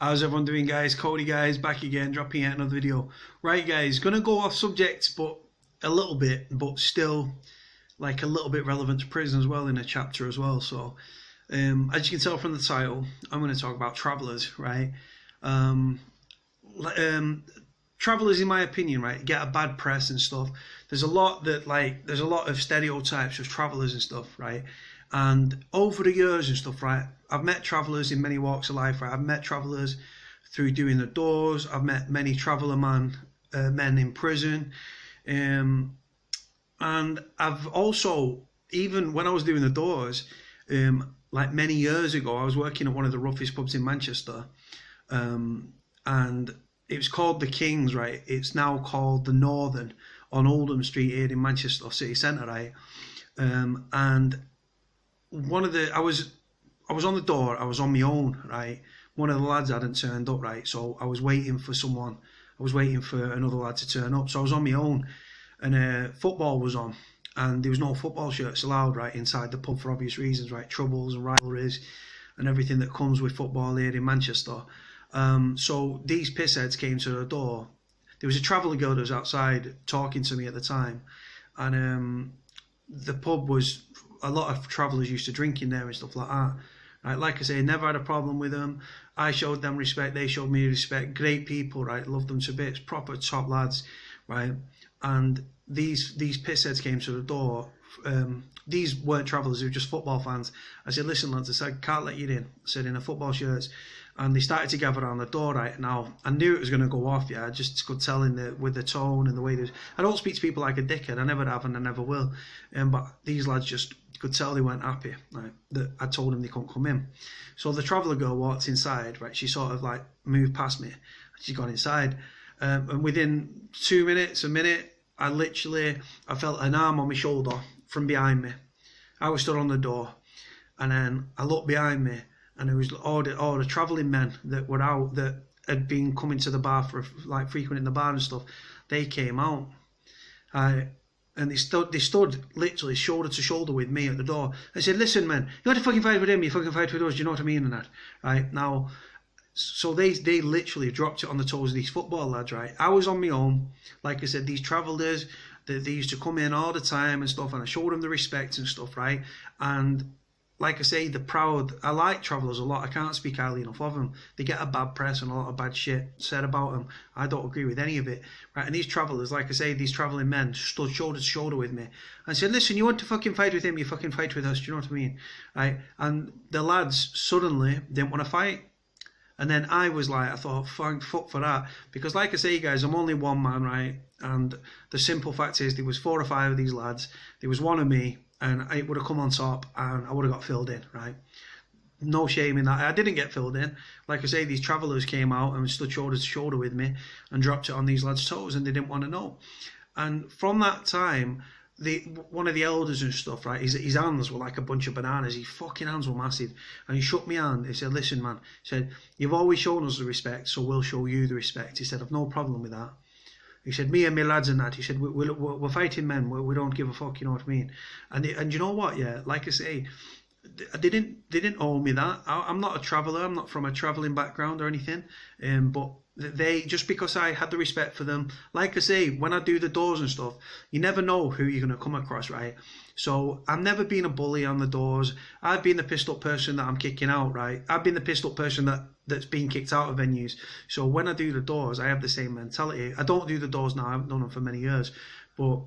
How's everyone doing, guys? Cody, guys, back again, dropping out another video. Right, guys, gonna go off subject, but a little bit, but still like a little bit relevant to prison as well in a chapter as well. So, as you can tell from the title, I'm going to talk about travellers, right? Um, Travellers, in my opinion, right, get a bad press and stuff. There's a lot of stereotypes of travellers and stuff, right? And over the years and stuff, right, I've met travellers in many walks of life, right? I've met travellers through doing the doors. I've met many men in prison, and I've also, even when I was doing the doors, like many years ago, I was working at one of the roughest pubs in Manchester, and it was called the Kings, right? It's now called the Northern on Oldham Street here in Manchester city centre, right? And I was on the door. I was on my own, right? One of the lads hadn't turned up, right? So I was waiting for someone. I was waiting for another lad to turn up. So I was on my own, and football was on, and there was no football shirts allowed, right, inside the pub for obvious reasons, right? Troubles and rivalries and everything that comes with football here in Manchester. So these pissheads came to the door. There was a traveller girl that was outside talking to me at the time, and the pub was, a lot of travellers used to drink in there and stuff like that. Right, like I say, never had a problem with them. I showed them respect, they showed me respect. Great people, right? Loved them to bits, proper top lads, right? And these pissheads came to the door. These weren't travellers, they were just football fans. I said, listen lads, I said, can't let you in. I said, in a football shirts. And they started to gather around the door, right? Now, I knew it was going to go off, yeah. I just could tell with the tone and the way they... I don't speak to people like a dickhead, I never have and I never will. But these lads just could tell they weren't happy, right? That I told them they couldn't come in. So the traveller girl walked inside, right? She sort of like moved past me. She got inside. And within 2 minutes, a minute, I felt an arm on my shoulder from behind me. I was stood on the door, and then I looked behind me, and there was all the travelling men that were out, that had been coming to the bar for like frequenting the bar and stuff. They came out, and they stood literally shoulder to shoulder with me at the door. I said, listen man, you want to fucking fight with him, you fucking fight with us, do you know what I mean? And that, right? Now, so they literally dropped it on the toes of these football lads, right? I was on my own. Like I said, these travellers, they used to come in all the time and stuff, and I showed them the respect and stuff, right? And like I say, I like travellers a lot. I can't speak highly enough of them. They get a bad press and a lot of bad shit said about them. I don't agree with any of it, right? And these travellers, like I say, these travelling men stood shoulder to shoulder with me and said, listen, you want to fucking fight with him, you fucking fight with us, do you know what I mean? Right? And the lads suddenly didn't want to fight. And then I was like, I thought, fuck for that. Because like I say, guys, I'm only one man, right? And the simple fact is, there was 4 or 5 of these lads. There was one of me, and it would have come on top, and I would have got filled in, right? No shame in that. I didn't get filled in. Like I say, these travellers came out and stood shoulder to shoulder with me and dropped it on these lads' toes, and they didn't want to know. And from that time, one of the elders and stuff, right, his hands were like a bunch of bananas. His fucking hands were massive. And he shook my hand. He said, listen, man. He said, you've always shown us the respect, so we'll show you the respect. He said, I've no problem with that. He said, me and my lads and that, he said, we're fighting men. We don't give a fuck, you know what I mean? And you know what, yeah, like I say, they didn't owe me that. I'm not a traveller. I'm not from a travelling background or anything. But they, just because I had the respect for them, like I say, when I do the doors and stuff, you never know who you're going to come across, right? So I've never been a bully on the doors. I've been the pissed up person that I'm kicking out, right? I've been the pissed up person that's been kicked out of venues. So when I do the doors, I have the same mentality. I don't do the doors now. I haven't done them for many years. But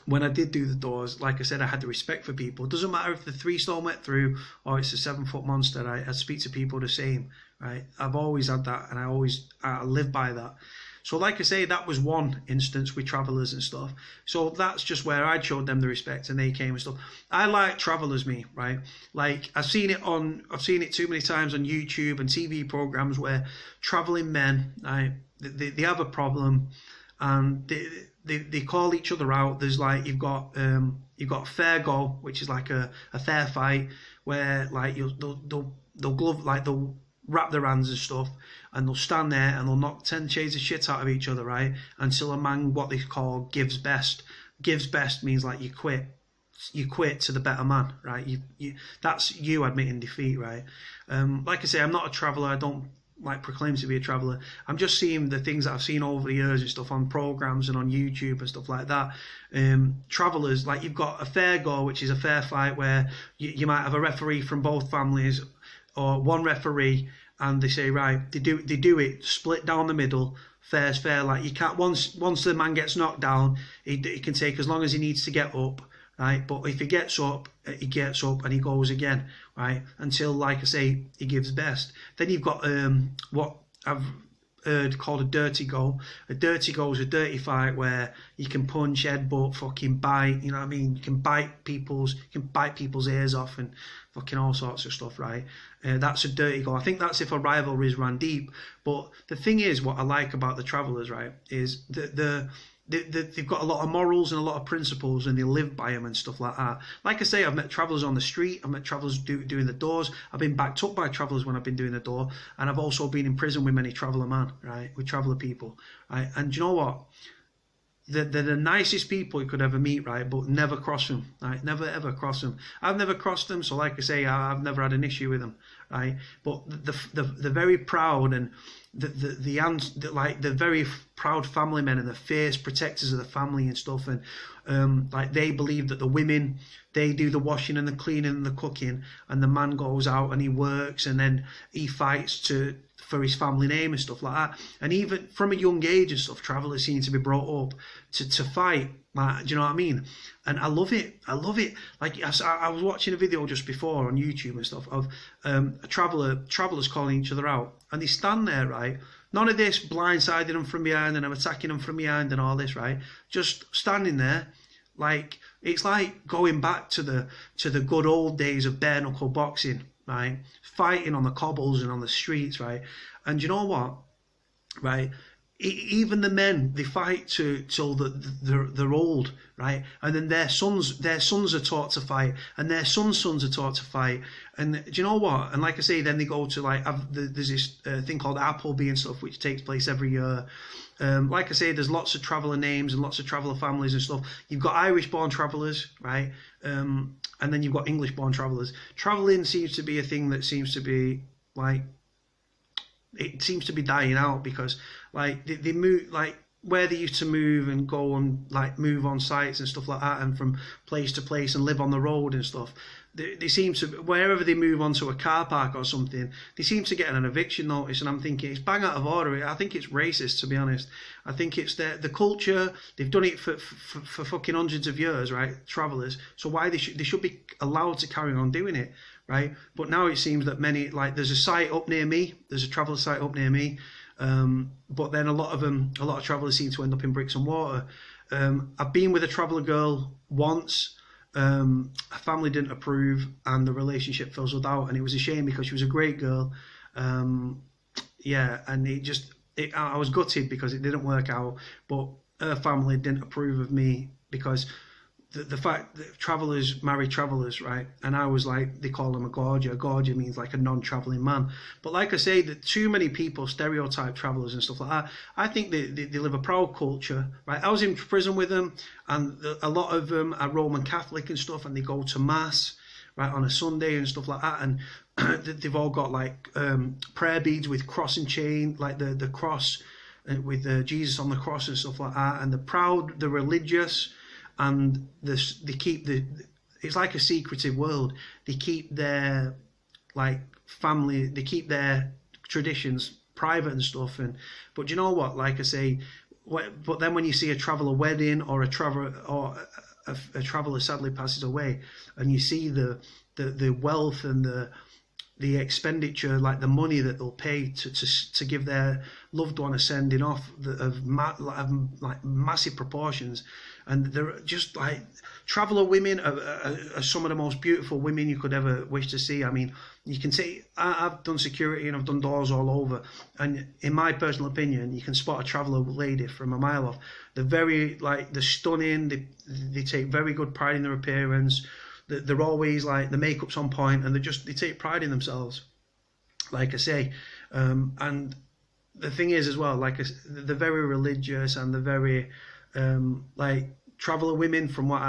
when I did do the doors, like I said, I had the respect for people. It doesn't matter if the 3 stone went through or it's a 7-foot monster, right? I speak to people the same, right? I've always had that, and I live by that. So like I say, that was one instance with travellers and stuff. So that's just where I showed them the respect, and they came and stuff. I like travellers, me, right? Like I've seen it too many times on YouTube and TV programs where travelling men, right, they have a problem, and they call each other out. There's like, you've got fair go, which is like a fair fight, where like they'll glove, like they'll wrap their hands and stuff, and they'll stand there and they'll knock 10 shades of shit out of each other, right? Until a man, what they call, gives best. Gives best means like you quit to the better man, right? That's you admitting defeat, right? Like I say, I'm not a traveller. I don't like proclaim to be a traveller. I'm just seeing the things that I've seen over the years and stuff on programs and on YouTube and stuff like that. Travellers, like you've got a fair go, which is a fair fight where you might have a referee from both families or one referee, and they say, right, they do it split down the middle. Fair's fair. Like you can't, once the man gets knocked down, he can take as long as he needs to get up, right? But if he gets up and he goes again, right? Until, like I say, he gives best. Then you've got what I've heard called a dirty go. A dirty go is a dirty fight where you can punch, headbutt, fucking bite. You know what I mean? You can bite people's ears off and fucking all sorts of stuff, right? That's a dirty go. I think that's if a rivalry's ran deep. But the thing is, what I like about the Travellers, right, is they've got a lot of morals and a lot of principles, and they live by them and stuff like that. Like I say, I've met Travellers on the street. I've met Travellers doing the doors. I've been backed up by Travellers when I've been doing the door, and I've also been in prison with many Traveller man, right, with Traveller people, right. And do you know what? They're the nicest people you could ever meet, right? But never cross them, right? Never ever cross them. I've never crossed them, so like I say, I've never had an issue with them, right? But the very proud and the very proud family men and the fierce protectors of the family and stuff, and like they believe that the women, they do the washing and the cleaning and the cooking, and the man goes out and he works and then he fights for his family name and stuff like that. And even from a young age and stuff, Travellers seem to be brought up to fight. Like, do you know what I mean? And I love it. Like I was watching a video just before on YouTube and stuff of travellers calling each other out, and they stand there, right? None of this blindsiding them from behind and I'm attacking them from behind and all this, right? Just standing there, like it's like going back to the good old days of bare knuckle boxing, right? Fighting on the cobbles and on the streets, right? And you know what, right? Even the men, they fight till they're old, right? And then their sons are taught to fight, and their sons' are taught to fight. And do you know what? And like I say, then they go to there's this thing called Appleby and stuff, which takes place every year. Like I say, there's lots of Traveller names and lots of Traveller families and stuff. You've got Irish-born Travellers, right? And then you've got English-born Travellers. Travelling seems to be a thing that seems to be like, it seems to be dying out, because like they move, like where they used to move and go and like move on sites and stuff like that, and from place to place and live on the road and stuff. They seem to, wherever they move onto a car park or something, they seem to get an eviction notice, and I'm thinking it's bang out of order. I think it's racist, to be honest. I think it's the culture. They've done it for fucking hundreds of years, right? Travellers. So why they should be allowed to carry on doing it, right? But now it seems that many, like there's a site up near me. There's a Traveller site up near me. But then a lot of Travellers seem to end up in bricks and mortar. I've been with a Traveller girl once. Her family didn't approve, and the relationship fizzled out, and it was a shame because she was a great girl. Yeah, and I was gutted because it didn't work out, but her family didn't approve of me because the fact that Travellers marry Travellers, right? And I was like, they call them a gorger. A gorger means like a non-travelling man. But like I say, that too many people stereotype Travellers and stuff like that. I think they live a proud culture, right? I was in prison with them, and a lot of them are Roman Catholic and stuff, and they go to mass, right, on a Sunday and stuff like that. And they've all got like prayer beads with cross and chain, like the cross with Jesus on the cross and stuff like that. And they're proud, they're religious. And they keep it's like a secretive world. They keep their like family, they keep their traditions private and stuff. But you know what? Like I say, but then when you see a Traveller wedding or a Traveller sadly passes away, and you see the wealth and the expenditure, like the money that they'll pay to give their loved one a sending off of massive proportions. And they're just like, Traveller women are some of the most beautiful women you could ever wish to see. I mean, you can see, I've done security and I've done doors all over, and in my personal opinion, you can spot a Traveller lady from a mile off. They're very, like, they're stunning, they take very good pride in their appearance, they're always like, the makeup's on point, and they take pride in themselves, like I say. And the thing is as well, like, they're very religious, and they're very like Traveller women, from what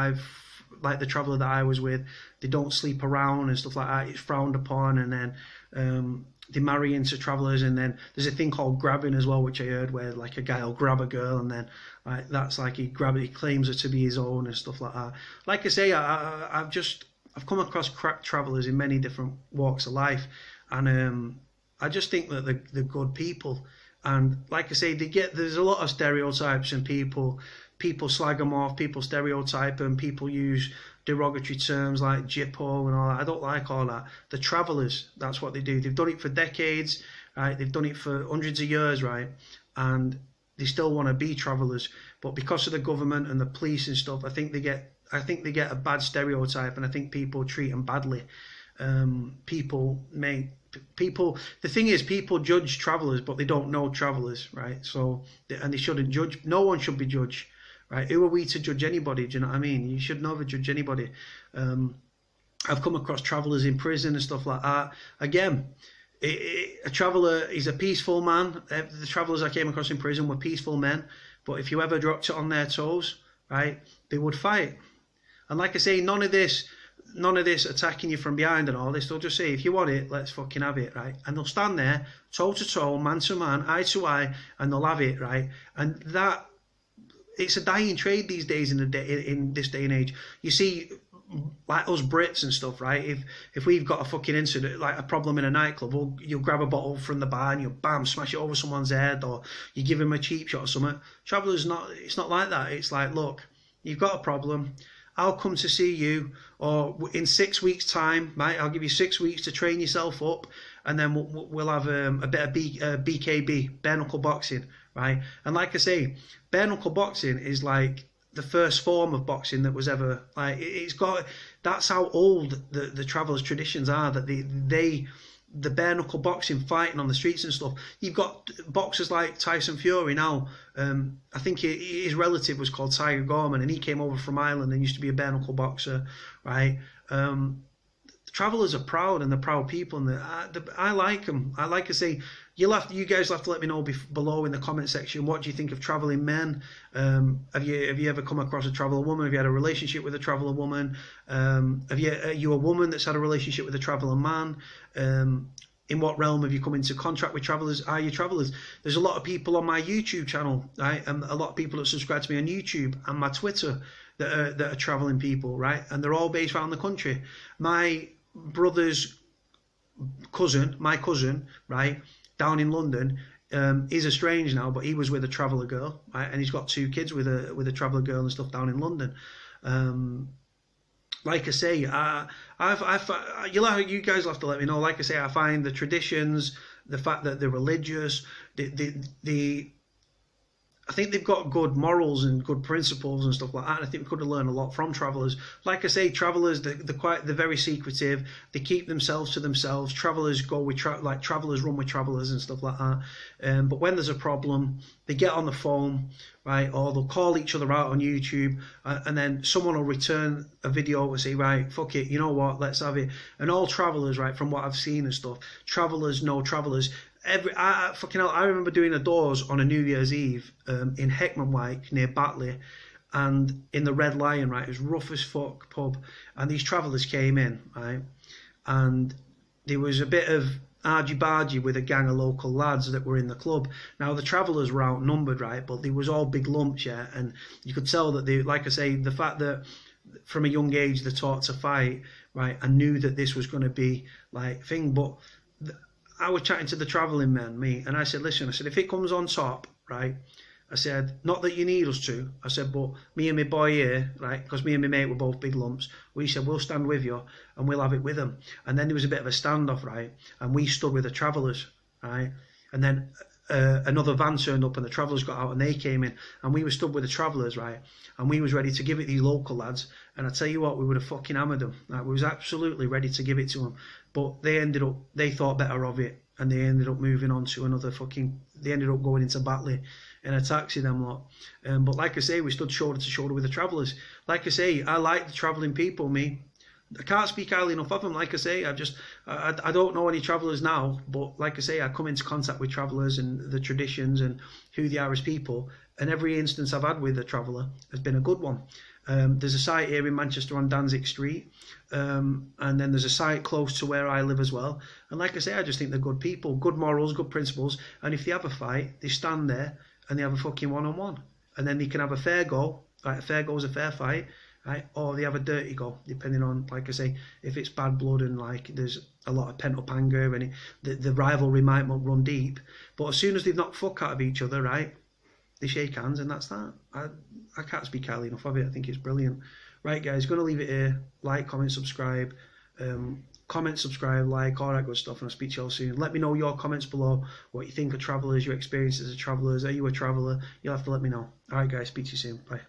like the Traveller that I was with, they don't sleep around and stuff like that. It's frowned upon. And then they marry into travellers, and then there's a thing called grabbing as well, which I heard, where like a guy will grab a girl, and then like that's like he claims her to be his own and stuff like that. Like I say, I've come across travellers in many different walks of life, and I just think that they're good people. And like I say, there's a lot of stereotypes, and people slag them off, people stereotype them, people use derogatory terms like Jippo and all that. I don't like all that. The travellers, that's what they do. They've done it for decades, right? They've done it for hundreds of years, right? And they still want to be travellers, but because of the government and the police and stuff, I think they get a bad stereotype, and I think people treat them badly. The thing is, people judge travellers, but they don't know travellers, right? So, and they shouldn't judge. No one should be judged, right? Who are we to judge anybody? Do you know what I mean? You should never judge anybody. I've come across travellers in prison and stuff like that. Again, a traveller is a peaceful man. The travellers I came across in prison were peaceful men, but if you ever dropped it on their toes, right, they would fight. And like I say, none of this attacking you from behind and all this. They'll just say, if you want it, let's fucking have it, right? And they'll stand there, toe to toe, man to man, eye to eye, and they'll have it, right? And that, it's a dying trade these days in this day and age. You see, like us Brits and stuff, right? If we've got a fucking incident, like a problem in a nightclub, you'll grab a bottle from the bar and you'll bam, smash it over someone's head, or you give him a cheap shot or something. Travellers, it's not like that. It's like, look, you've got a problem, I'll come to see you, or in 6 weeks' time, mate, I'll give you 6 weeks to train yourself up, and then we'll have a bit of BKB, bare knuckle boxing, right? And like I say, bare knuckle boxing is like the first form of boxing that was ever, like, that's how old the travellers' traditions are, that the bare knuckle boxing, fighting on the streets and stuff. You've got boxers like Tyson Fury now. I think his relative was called Tiger Gorman, and he came over from Ireland and used to be a bare knuckle boxer, right? Travellers are proud, and they're proud people, and I like them. I like to say, you guys will have to let me know below in the comment section, what do you think of travelling men? Have you ever come across a traveller woman? Have you had a relationship with a traveller woman? Are you a woman that's had a relationship with a traveller man? In what realm have you come into contact with travellers? Are you travellers? There's a lot of people on my YouTube channel, right? And a lot of people that subscribe to me on YouTube and my Twitter that are travelling people, right? And they're all based around the country. My brother's cousin, right, down in London, he's estranged now, but he was with a traveller girl, right? And he's got 2 kids with a traveller girl and stuff down in London. Like I say, you guys will have to let me know. Like I say, I find the traditions, the fact that they're religious, I think they've got good morals and good principles and stuff like that. And I think we could have learned a lot from travellers. Like I say, travellers, they're very secretive. They keep themselves to themselves. Travellers go with travellers run with travellers and stuff like that. But when there's a problem, they get on the phone, right, or they'll call each other out on YouTube, and then someone will return a video and say, right, fuck it, you know what, let's have it. And all travellers, right, from what I've seen and stuff, travellers know travellers. I remember doing a doors on a New Year's Eve in Heckmanwike near Batley, and in the Red Lion, right, it was rough as fuck pub, and these travellers came in, right, and there was a bit of argy-bargy with a gang of local lads that were in the club. Now the travellers were outnumbered, right, but they was all big lumps, yeah, and you could tell that they, like I say, the fact that from a young age they taught to fight, right, and knew that this was going to be like thing, but I was chatting to the travelling men, and I said, listen, I said, if it comes on top, right, I said, not that you need us to, I said, but me and my boy here, right, because me and my mate were both big lumps, we said, we'll stand with you and we'll have it with them. And then there was a bit of a standoff, right, and we stood with the travellers, right, and then another van turned up and the travellers got out and they came in, and we were stood with the travellers, right, and we was ready to give it these local lads, and I tell you what, we would have fucking hammered them, like, we was absolutely ready to give it to them, but they thought better of it, and they ended up moving on to they ended up going into Batley in a taxi, them lot. But like I say, we stood shoulder to shoulder with the travellers. Like I say, I like the travelling people, me. I can't speak highly enough of them. Like I say, I don't know any travellers now, but like I say, I come into contact with travellers and the traditions and who they are as people, and every instance I've had with a traveller has been a good one. There's a site here in Manchester on Danzig Street, and then there's a site close to where I live as well. And like I say, I just think they're good people, good morals, good principles, and if they have a fight, they stand there and they have a fucking one-on-one, and then they can have a fair go. Right, a fair go is a fair fight. Right, or they have a dirty go, depending on, like I say, if it's bad blood and like there's a lot of pent up anger and the rivalry might not run deep. But as soon as they've knocked fuck out of each other, right, they shake hands and that's that. I can't speak highly enough of it. I think it's brilliant. Right, guys, going to leave it here. Like, comment, subscribe. Comment, subscribe, like, all that good stuff, and I'll speak to you all soon. Let me know your comments below, what you think of travellers, your experiences as travellers. Are you a traveller? You'll have to let me know. All right, guys, speak to you soon. Bye.